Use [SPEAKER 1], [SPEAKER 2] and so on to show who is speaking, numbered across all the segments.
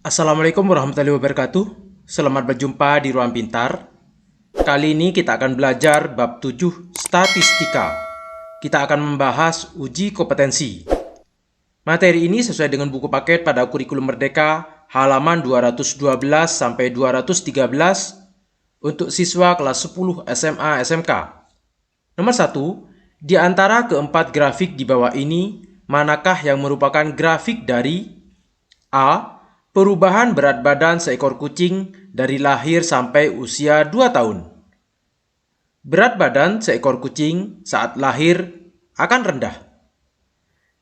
[SPEAKER 1] Assalamualaikum warahmatullahi wabarakatuh. Selamat berjumpa di Ruang Pintar. Kali ini kita akan belajar bab 7 statistika. Kita akan membahas uji kompetensi. Materi ini sesuai dengan buku paket pada kurikulum Merdeka halaman 212 sampai 213 untuk siswa kelas 10 SMA SMK. Nomor 1, di antara keempat grafik di bawah ini, manakah yang merupakan grafik dari A. Perubahan berat badan seekor kucing dari lahir sampai usia 2 tahun. Berat badan seekor kucing saat lahir akan rendah.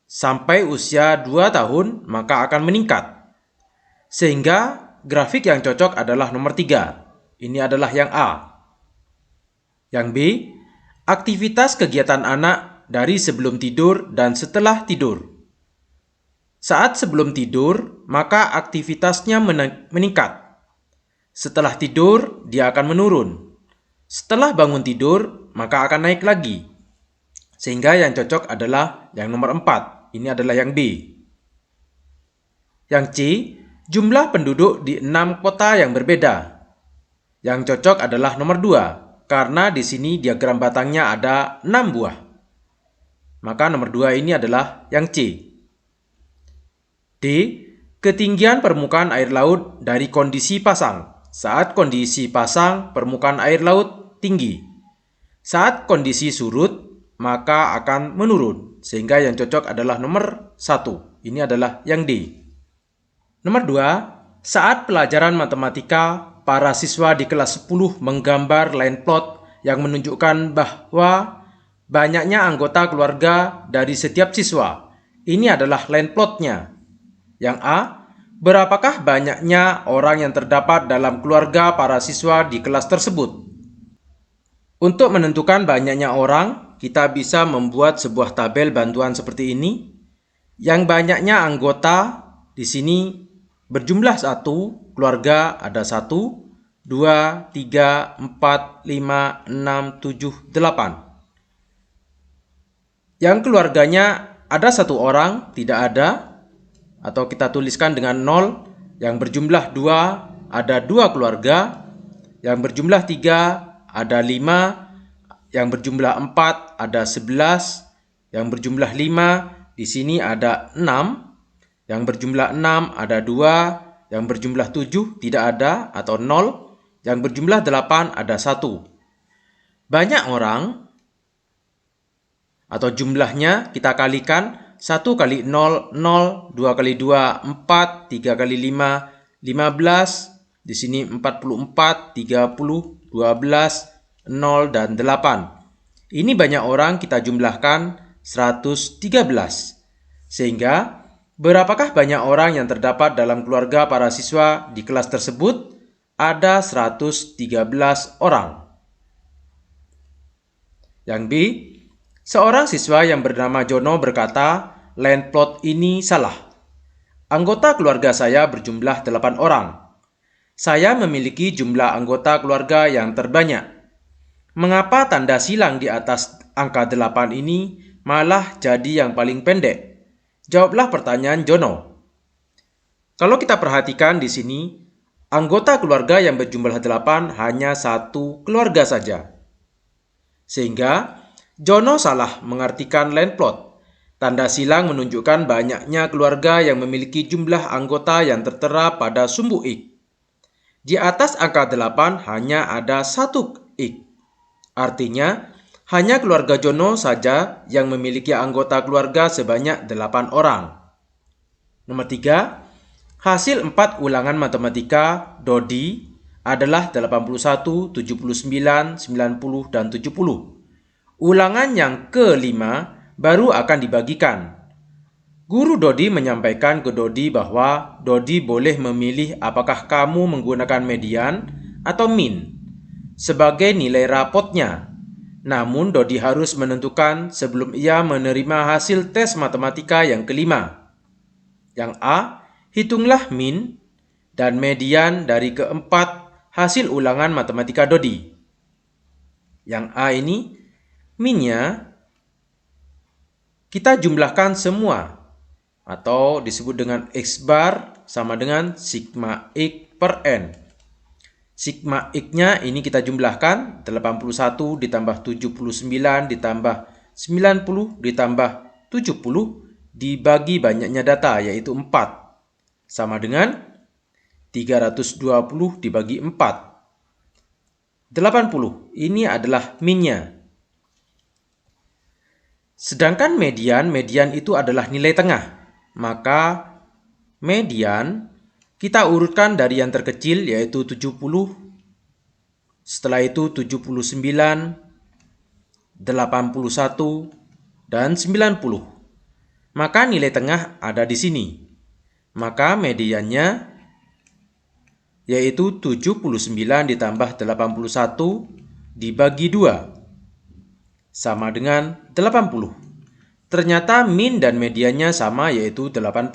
[SPEAKER 1] Sampai usia 2 tahun maka akan meningkat. Sehingga grafik yang cocok adalah nomor 3. Ini adalah yang A. Yang B, aktivitas kegiatan anak dari sebelum tidur dan setelah tidur. Saat sebelum tidur, maka aktivitasnya meningkat. Setelah tidur, dia akan menurun. Setelah bangun tidur, maka akan naik lagi. Sehingga yang cocok adalah yang nomor 4. Ini adalah yang B. Yang C, jumlah penduduk di 6 kota yang berbeda. Yang cocok adalah nomor 2, karena di sini diagram batangnya ada 6 buah. Maka nomor 2 ini adalah yang C. D. Ketinggian permukaan air laut dari kondisi pasang. Saat kondisi pasang, permukaan air laut tinggi. Saat kondisi surut, maka akan menurun. Sehingga yang cocok adalah nomor 1. Ini adalah yang D. Nomor 2. Saat pelajaran matematika, para siswa di kelas 10 menggambar line plot yang menunjukkan bahwa banyaknya anggota keluarga dari setiap siswa. Ini adalah line plotnya. Yang A, berapakah banyaknya orang yang terdapat dalam keluarga para siswa di kelas tersebut? Untuk menentukan banyaknya orang, kita bisa membuat sebuah tabel bantuan seperti ini. Yang banyaknya anggota di sini berjumlah 1, keluarga ada 1, 2, 3, 4, 5, 6, 7, 8. Yang keluarganya ada 1 orang, tidak ada. Atau kita tuliskan dengan 0, yang berjumlah 2, ada 2 keluarga, yang berjumlah 3, ada 5, yang berjumlah 4, ada 11, yang berjumlah 5, di sini ada 6, yang berjumlah 6, ada 2, yang berjumlah 7, tidak ada atau 0, yang berjumlah 8, ada 1. Banyak orang atau jumlahnya kita kalikan 1 kali 0, 0, 2 kali 2, 4, 3 kali 5, 15, di sini 44, 30, 12, 0, dan 8. Ini banyak orang kita jumlahkan 113. Sehingga, berapakah banyak orang yang terdapat dalam keluarga para siswa di kelas tersebut? Ada 113 orang. Yang B, seorang siswa yang bernama Jono berkata, line plot ini salah. Anggota keluarga saya berjumlah 8 orang. Saya memiliki jumlah anggota keluarga yang terbanyak. Mengapa tanda silang di atas angka 8 ini malah jadi yang paling pendek? Jawablah pertanyaan Jono. Kalau kita perhatikan di sini, anggota keluarga yang berjumlah 8 hanya 1 keluarga saja. Sehingga Jono salah mengartikan line plot. Tanda silang menunjukkan banyaknya keluarga yang memiliki jumlah anggota yang tertera pada sumbu X. Di atas angka 8 hanya ada 1 X. Artinya, hanya keluarga Jono saja yang memiliki anggota keluarga sebanyak 8 orang. Nomor 3, hasil 4 ulangan matematika Dodi adalah 81, 79, 90, dan 70. Ulangan yang kelima baru akan dibagikan. Guru Dodi menyampaikan ke Dodi bahwa Dodi boleh memilih apakah kamu menggunakan median atau min sebagai nilai rapotnya. Namun Dodi harus menentukan sebelum ia menerima hasil tes matematika yang kelima. Yang A, hitunglah min dan median dari keempat hasil ulangan matematika Dodi. Yang A ini, minnya kita jumlahkan semua. atau disebut dengan X bar sama dengan sigma X per N. Sigma X-nya ini kita jumlahkan, 81 ditambah 79 ditambah 90 ditambah 70 dibagi banyaknya data, yaitu 4. Sama dengan 320 dibagi 4. 80. Ini adalah min-nya. Sedangkan median itu adalah nilai tengah. Maka median kita urutkan dari yang terkecil, yaitu 70. Setelah itu 79, 81, dan 90. Maka nilai tengah ada di sini. Maka mediannya yaitu 79 ditambah 81 dibagi 2 sama dengan 80. Ternyata min dan mediannya sama, yaitu 80.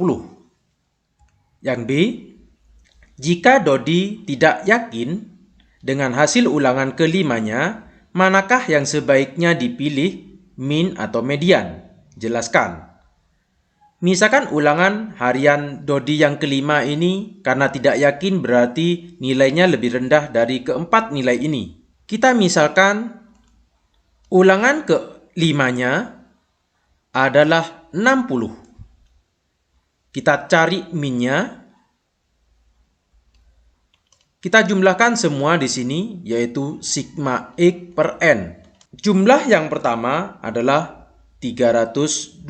[SPEAKER 1] Yang B, jika Dodi tidak yakin dengan hasil ulangan kelimanya, manakah yang sebaiknya dipilih, min atau median? Jelaskan. Misalkan ulangan harian Dodi yang kelima ini karena tidak yakin berarti nilainya lebih rendah dari keempat nilai ini. Kita misalkan ulangan kelimanya adalah 60. Kita cari min-nya. Kita jumlahkan semua di sini, yaitu sigma X per N. Jumlah yang pertama adalah 320.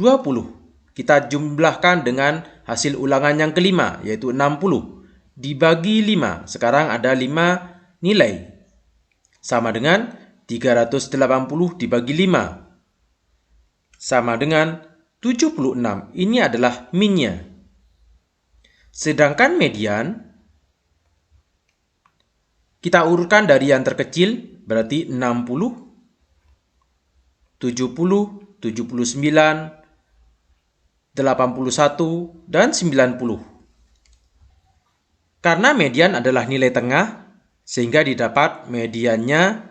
[SPEAKER 1] Kita jumlahkan dengan hasil ulangan yang kelima, yaitu 60. Dibagi 5, sekarang ada 5 nilai. Sama dengan 380 dibagi 5. Sama dengan 76. Ini adalah min-nya. Sedangkan median, kita urutkan dari yang terkecil, berarti 60, 70, 79, 81, dan 90. Karena median adalah nilai tengah, sehingga didapat mediannya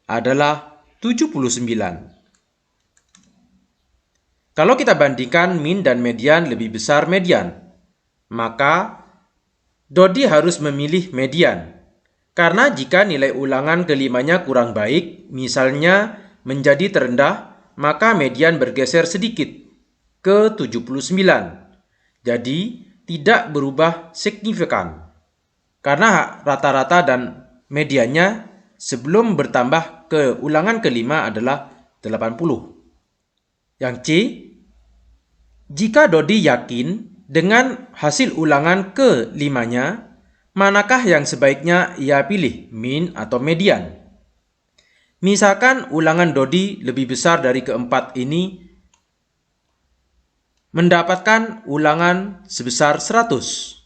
[SPEAKER 1] adalah 79. Kalau kita bandingkan min dan median lebih besar median, maka Dodi harus memilih median. Karena jika nilai ulangan kelimanya kurang baik, misalnya menjadi terendah, maka median bergeser sedikit ke 79. Jadi tidak berubah signifikan. Karena rata-rata dan mediannya sebelum bertambah ke ulangan kelima adalah 80. Yang C, jika Dodi yakin dengan hasil ulangan kelimanya, manakah yang sebaiknya ia pilih, min atau median? Misalkan ulangan Dodi lebih besar dari keempat ini, mendapatkan ulangan sebesar 100.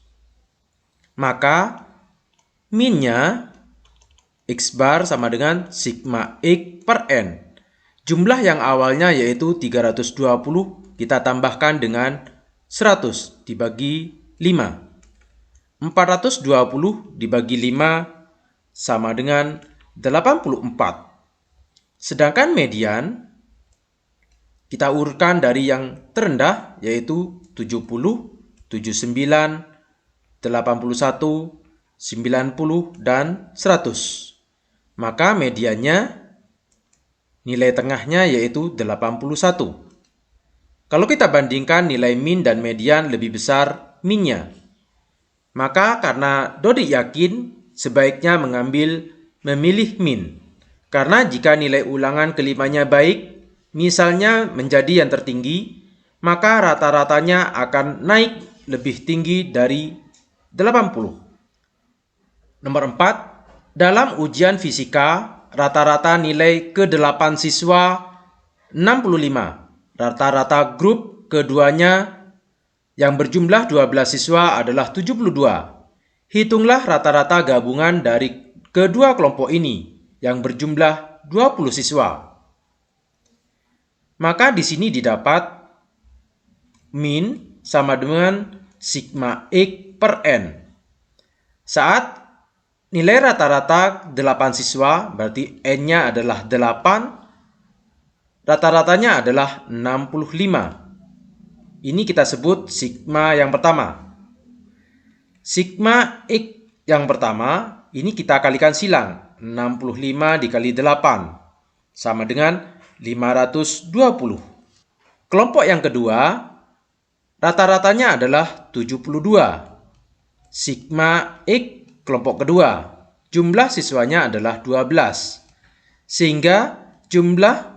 [SPEAKER 1] Maka min-nya X bar sama dengan sigma X per N. Jumlah yang awalnya yaitu 320, kita tambahkan dengan 100 dibagi 5. 420 dibagi 5 sama dengan 84. Sedangkan median, kita urutkan dari yang terendah, yaitu 70, 79, 81, 90, dan 100. Maka mediannya, nilai tengahnya yaitu 81. Kalau kita bandingkan nilai min dan median lebih besar min-nya. Maka karena Dodi yakin, sebaiknya memilih min. Karena jika nilai ulangan kelimanya baik, misalnya menjadi yang tertinggi, maka rata-ratanya akan naik lebih tinggi dari 80. Nomor 4, dalam ujian fisika, rata-rata nilai ke-8 siswa 65. Rata-rata grup keduanya yang berjumlah 12 siswa adalah 72. Hitunglah rata-rata gabungan dari kedua kelompok ini yang berjumlah 20 siswa. Maka di sini didapat min sama dengan sigma X per N. Saat nilai rata-rata 8 siswa, berarti N-nya adalah 8, rata-ratanya adalah 65. ini kita sebut sigma yang pertama. Sigma X yang pertama, ini kita kalikan silang. 65 dikali 8, sama dengan 520. Kelompok yang kedua, rata-ratanya adalah 72. Sigma X kelompok kedua, jumlah siswanya adalah 12. Sehingga jumlah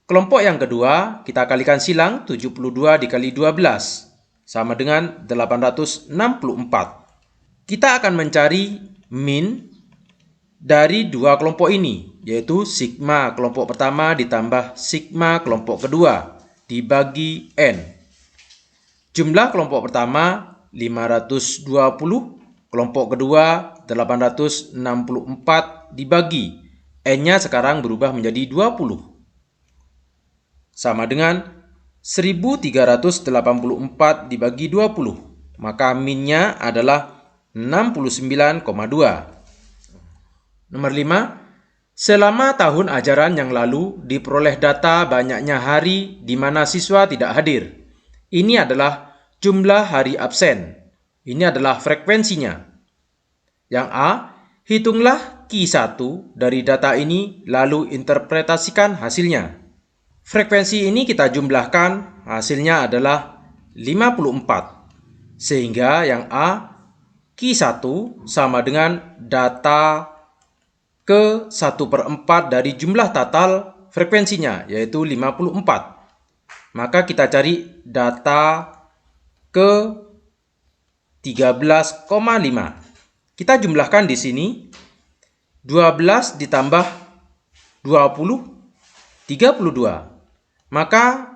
[SPEAKER 1] kelompok yang kedua kita kalikan silang 72 dikali 12 sama dengan 864. Kita akan mencari min dari dua kelompok ini, yaitu sigma kelompok pertama ditambah sigma kelompok kedua dibagi n. Jumlah kelompok pertama 520, kelompok kedua 864 dibagi n-nya sekarang berubah menjadi 20. Sama dengan 1384 dibagi 20. Maka minnya adalah 69,2. Nomor 5. Selama tahun ajaran yang lalu diperoleh data banyaknya hari di mana siswa tidak hadir. Ini adalah jumlah hari absen. Ini adalah frekuensinya. Yang A, hitunglah Q1 dari data ini lalu interpretasikan hasilnya. Frekuensi ini kita jumlahkan, hasilnya adalah 54. Sehingga yang A, Q1 sama dengan data ke-1/4 dari jumlah total frekuensinya, yaitu 54. Maka kita cari data ke-13,5. Kita jumlahkan di sini 12 ditambah 20, 32. Maka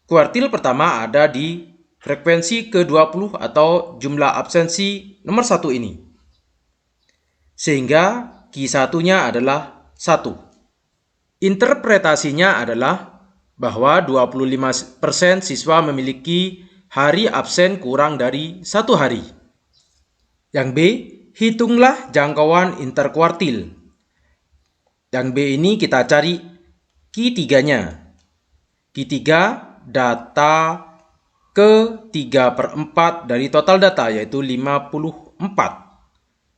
[SPEAKER 1] kuartil pertama ada di frekuensi ke-20 atau jumlah absensi nomor 1 ini. Sehingga Q1-nya adalah 1. Interpretasinya adalah bahwa 25% siswa memiliki hari absen kurang dari 1 hari. Yang B, hitunglah jangkauan interkuartil. Yang B ini kita cari Q3-nya. Q3 data ke-3/4 dari total data, yaitu 54.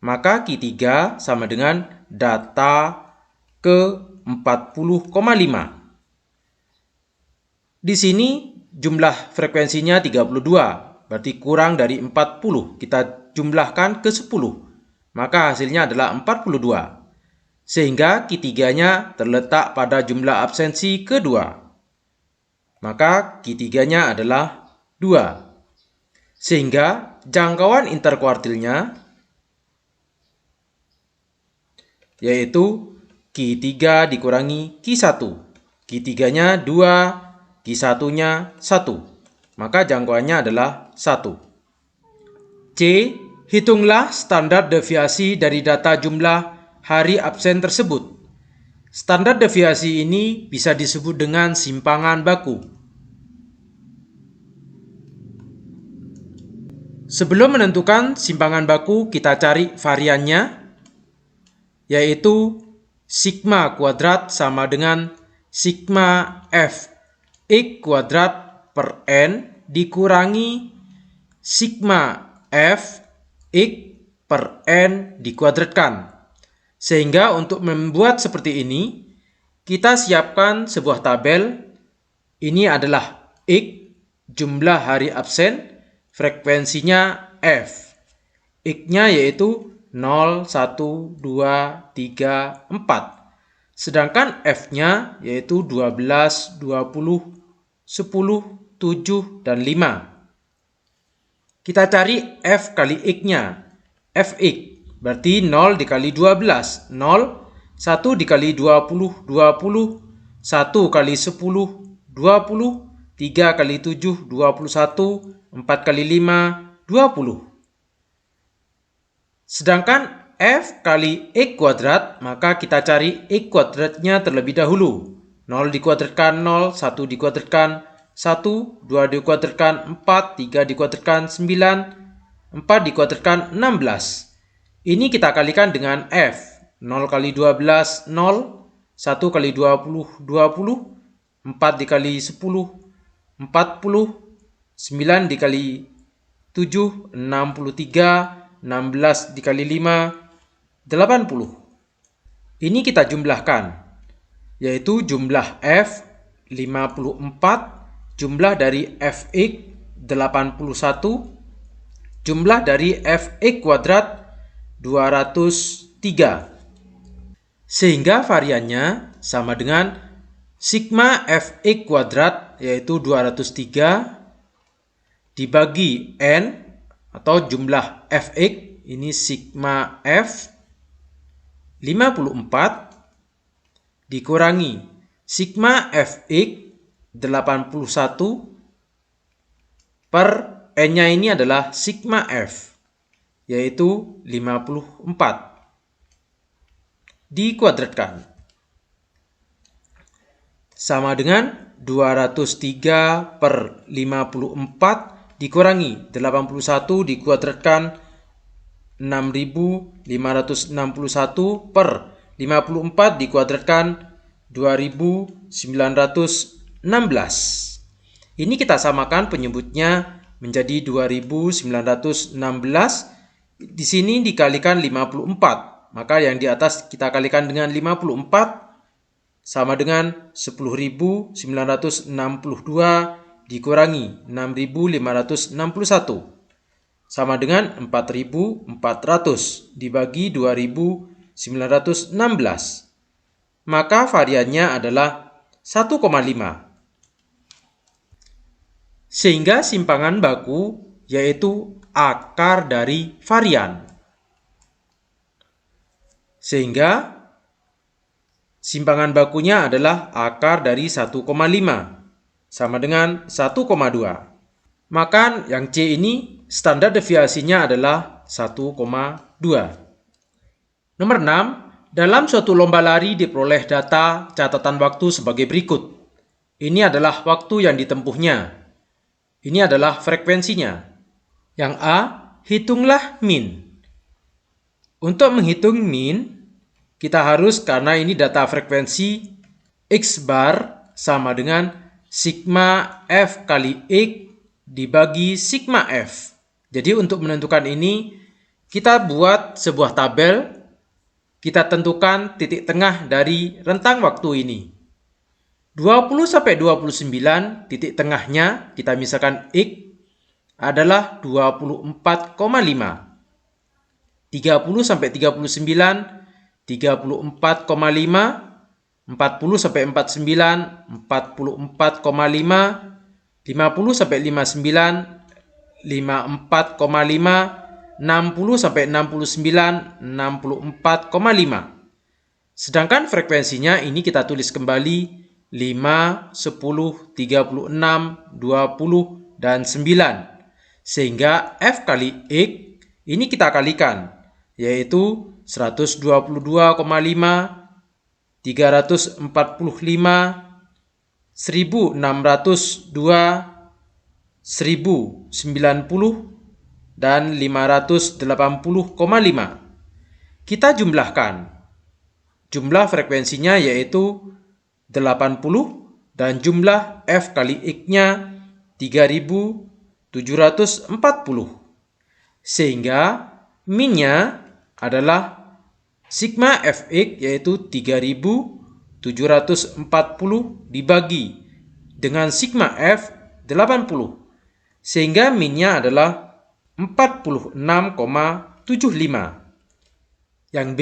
[SPEAKER 1] Maka Q3 sama dengan data ke-40,5. Di sini jumlah frekuensinya 32, berarti kurang dari 40. Kita jumlahkan ke 10, maka hasilnya adalah 42. Sehingga Q3-nya terletak pada jumlah absensi kedua. Maka Q3-nya adalah 2. Sehingga jangkauan interkuartilnya yaitu Q3 dikurangi Q1. Q3-nya 2, Q1-nya 1. Maka jangkauannya adalah 1. C. Hitunglah standar deviasi dari data jumlah hari absen tersebut. Standar deviasi ini bisa disebut dengan simpangan baku. Sebelum menentukan simpangan baku, kita cari variannya, yaitu sigma kuadrat sama dengan sigma f x kuadrat per n dikurangi sigma f x per n dikuadratkan. Sehingga untuk membuat seperti ini, kita siapkan sebuah tabel. Ini adalah x, jumlah hari absen, frekuensinya f. X-nya yaitu 0, 1, 2, 3, 4. Sedangkan F-nya yaitu 12, 20, 10, 7, dan 5. Kita cari F kali X-nya. Fx berarti 0 dikali 12. 0, 1 dikali 20, 20. 1 kali 10, 20. 3 kali 7, 21. 4 kali 5, 20. Sedangkan F kali X kuadrat, maka kita cari X kuadratnya terlebih dahulu. 0 dikuadratkan 0, 1 dikuadratkan 1, 2 dikuadratkan 4, 3 dikuadratkan 9, 4 dikuadratkan 16. Ini kita kalikan dengan F. 0 kali 12, 0. 1 kali 20, 20. 4 dikali 10, 40. 9 dikali 7, 63, 16 dikali 5, 80. Ini kita jumlahkan, yaitu jumlah F 54, jumlah dari Fx 81, jumlah dari Fx kuadrat 203. Sehingga variannya sama dengan sigma Fx kuadrat, yaitu 203, dibagi N atau jumlah Fx, ini sigma F 54, dikurangi sigma Fx 81 per N-nya ini adalah sigma F, yaitu 54. Dikuadratkan. Sama dengan 203 per 54 dikurangi 81 dikuadratkan 6.561 per 54 dikuadratkan 2.916. Ini kita samakan penyebutnya menjadi 2.916. Di sini dikalikan 54. Maka yang di atas kita kalikan dengan 54 sama dengan 10.962 dikurangi 6.561 sama dengan 4.400 dibagi 2.916. Maka variannya adalah 1,5. Sehingga simpangan baku yaitu akar dari varian. Sehingga simpangan bakunya adalah akar dari 1,5 sama dengan 1,2. Maka yang C ini standar deviasinya adalah 1,2. Nomor 6, dalam suatu lomba lari diperoleh data catatan waktu sebagai berikut. Ini adalah waktu yang ditempuhnya. Ini adalah frekuensinya. Yang A, hitunglah min. Untuk menghitung min, kita harus, karena ini data frekuensi, X bar sama dengan sigma F kali X dibagi sigma F. Jadi untuk menentukan ini, kita buat sebuah tabel, kita tentukan titik tengah dari rentang waktu ini. 20 sampai 29, titik tengahnya, kita misalkan X, adalah 24,5. 30 sampai 39, 34,5, 40 sampai 49, 44,5, 50 sampai 59, 54,5, 60 sampai 69, 64,5. Sedangkan frekuensinya ini kita tulis kembali 5, 10, 36, 20, dan 9. Sehingga F kali X ini kita kalikan, yaitu 122,5, 345, 1602, 1090, dan 580,5. Kita jumlahkan. Jumlah frekuensinya yaitu 80 dan jumlah F kali X-nya 3740. Sehingga min-nya adalah sigma Fx yaitu 3740 dibagi dengan sigma F 80. Sehingga min-nya adalah 46,75. Yang B,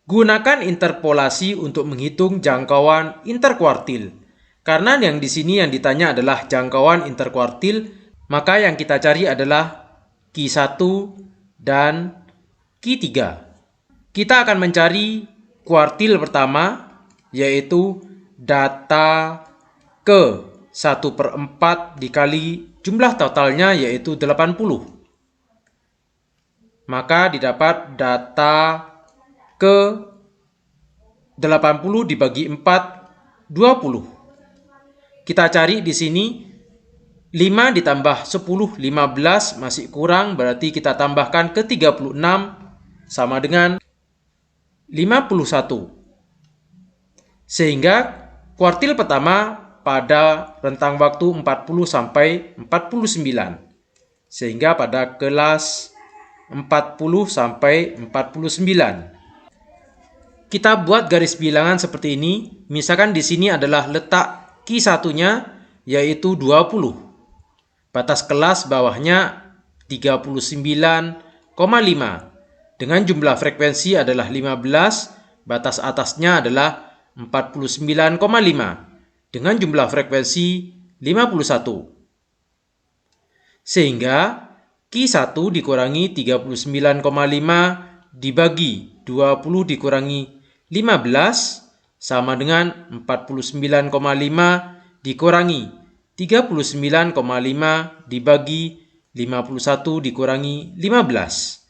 [SPEAKER 1] gunakan interpolasi untuk menghitung jangkauan interkuartil. Karena yang di sini yang ditanya adalah jangkauan interkuartil, maka yang kita cari adalah Q1 dan Q3. Kita akan mencari kuartil pertama, yaitu data ke 1/4 dikali jumlah totalnya yaitu 80. Maka didapat data ke 80 dibagi 4, 20. Kita cari di sini 5 ditambah 10, 15 masih kurang, berarti kita tambahkan ke 36 sama dengan 51. Sehingga kuartil pertama pada rentang waktu 40 sampai 49. Sehingga pada kelas 40 sampai 49. Kita buat garis bilangan seperti ini. Misalkan di sini adalah letak Q1-nya yaitu 20. Batas kelas bawahnya 39,5. Dengan jumlah frekuensi adalah 15, batas atasnya adalah 49,5. Dengan jumlah frekuensi 51. Sehingga Q1 dikurangi 39,5 dibagi 20 dikurangi 15 sama dengan 49,5 dikurangi 39,5 dibagi 51 dikurangi 15.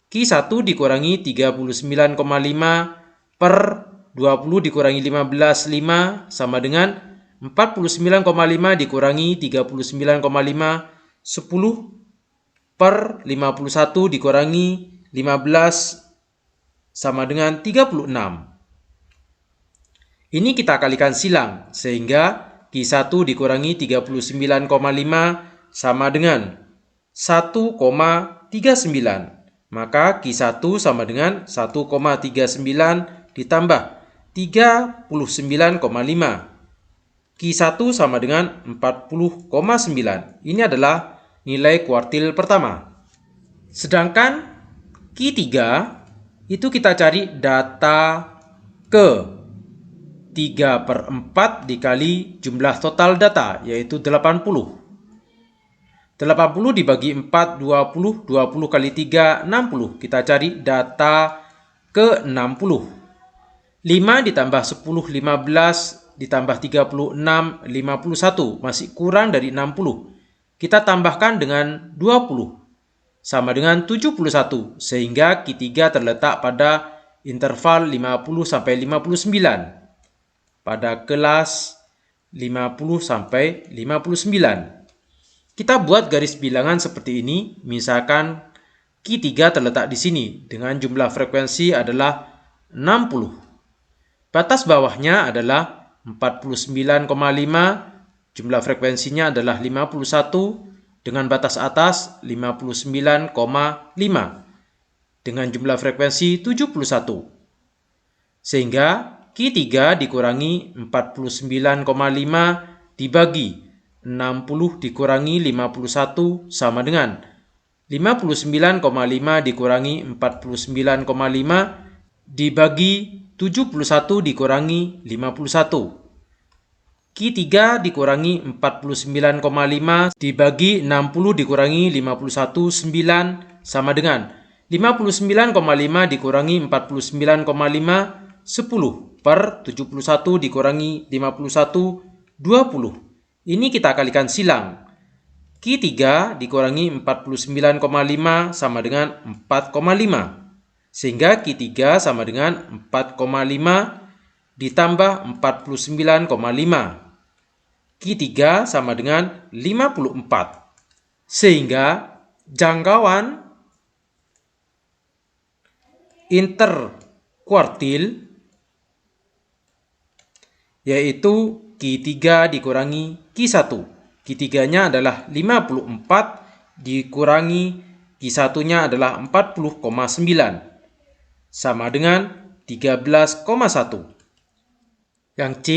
[SPEAKER 1] Q1 dikurangi 39,5 per 20 dikurangi 15, 5 sama dengan 49,5 dikurangi 39,5, 10 per 51 dikurangi 15 sama dengan 36. Ini kita kalikan silang, sehingga Q1 dikurangi 39,5 sama dengan 1,39. Maka Q1 sama dengan 1,39 ditambah 39,5. Q1 sama dengan 40,9. Ini adalah nilai kuartil pertama. Sedangkan Q3 itu kita cari data ke 3/4 dikali jumlah total data, yaitu 80. 80 dibagi 4, 20. 20 kali 3, 60. Kita cari data ke 60. 5 ditambah 10, 15. Ditambah 36, 51. Masih kurang dari 60. Kita tambahkan dengan 20. Sama dengan 71. Sehingga Q3 terletak pada interval 50 sampai 59. Pada kelas 50 sampai 59. Kita buat garis bilangan seperti ini. Misalkan Q3 terletak di sini dengan jumlah frekuensi adalah 60. Batas bawahnya adalah 49,5, jumlah frekuensinya adalah 51, dengan batas atas 59,5, dengan jumlah frekuensi 71. Sehingga Q3 dikurangi 49,5 dibagi 60 dikurangi 51 sama dengan 59,5 dikurangi 49,5 dibagi 71 dikurangi 51. Q3 dikurangi 49,5 dibagi 60 dikurangi 51, 9 sama dengan 59,5 dikurangi 49,5, 10 per 71 dikurangi 51, 20. Ini kita kalikan silang. Q3 dikurangi 49,5 sama dengan 4,5. Sehingga Q3 sama dengan 4,5 ditambah 49,5. Q3 sama dengan 54. Sehingga jangkauan interkuartil yaitu Q3 dikurangi Q1. Q3-nya adalah 54 dikurangi Q1-nya adalah 40,9. Sama dengan 13,1. Yang C,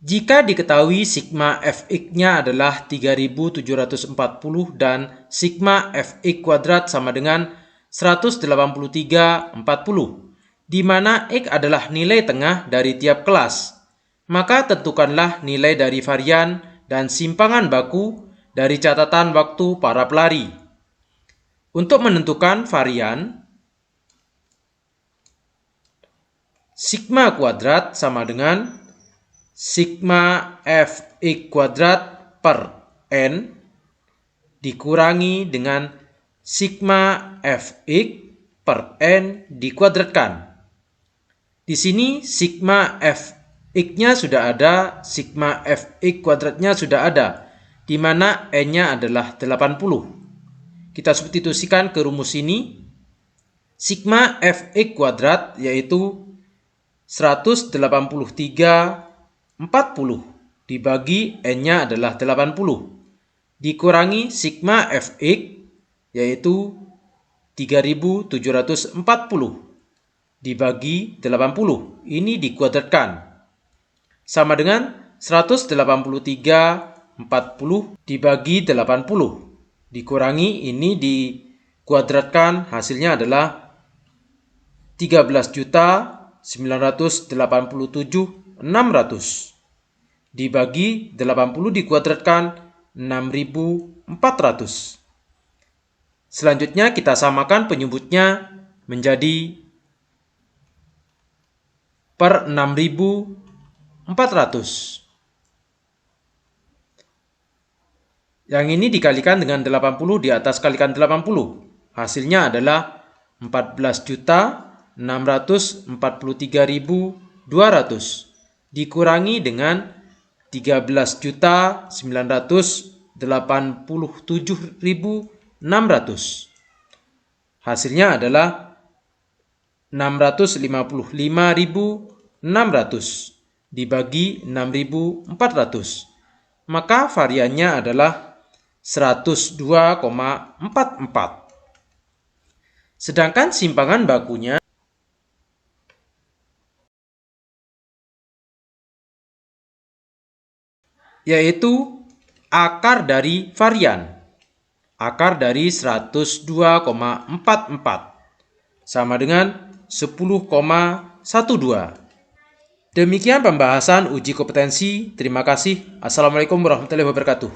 [SPEAKER 1] jika diketahui sigma Fx-nya adalah 3740 dan sigma Fx kuadrat sama dengan 183,40, di mana X adalah nilai tengah dari tiap kelas, maka tentukanlah nilai dari varian dan simpangan baku dari catatan waktu para pelari. Untuk menentukan varian, sigma kuadrat sama dengan sigma Fx kuadrat per N dikurangi dengan sigma Fx per N dikuadratkan. Di sini sigma Fx-nya sudah ada, sigma Fx kuadratnya sudah ada, di mana N-nya adalah 80. Kita substitusikan ke rumus ini. Sigma Fx kuadrat yaitu 183,40 dibagi N-nya adalah 80, dikurangi sigma Fx yaitu 3740 dibagi 80. Ini dikuadratkan. Sama dengan 183,40 dibagi 80. Dikurangi ini dikuadratkan, hasilnya adalah 13.987.600 dibagi 80 dikuadratkan 6.400. Selanjutnya kita samakan penyebutnya menjadi per 6.400. Yang ini dikalikan dengan 80 di atas kalikan 80. Hasilnya adalah 14.643.200 dikurangi dengan 13.987.600. Hasilnya adalah 655.600 dibagi 6.400. Maka variannya adalah 102,44. Sedangkan simpangan bakunya yaitu akar dari varian. Akar dari 102,44 sama dengan 10,12. Demikian pembahasan uji kompetensi. Terima kasih. Assalamualaikum warahmatullahi wabarakatuh.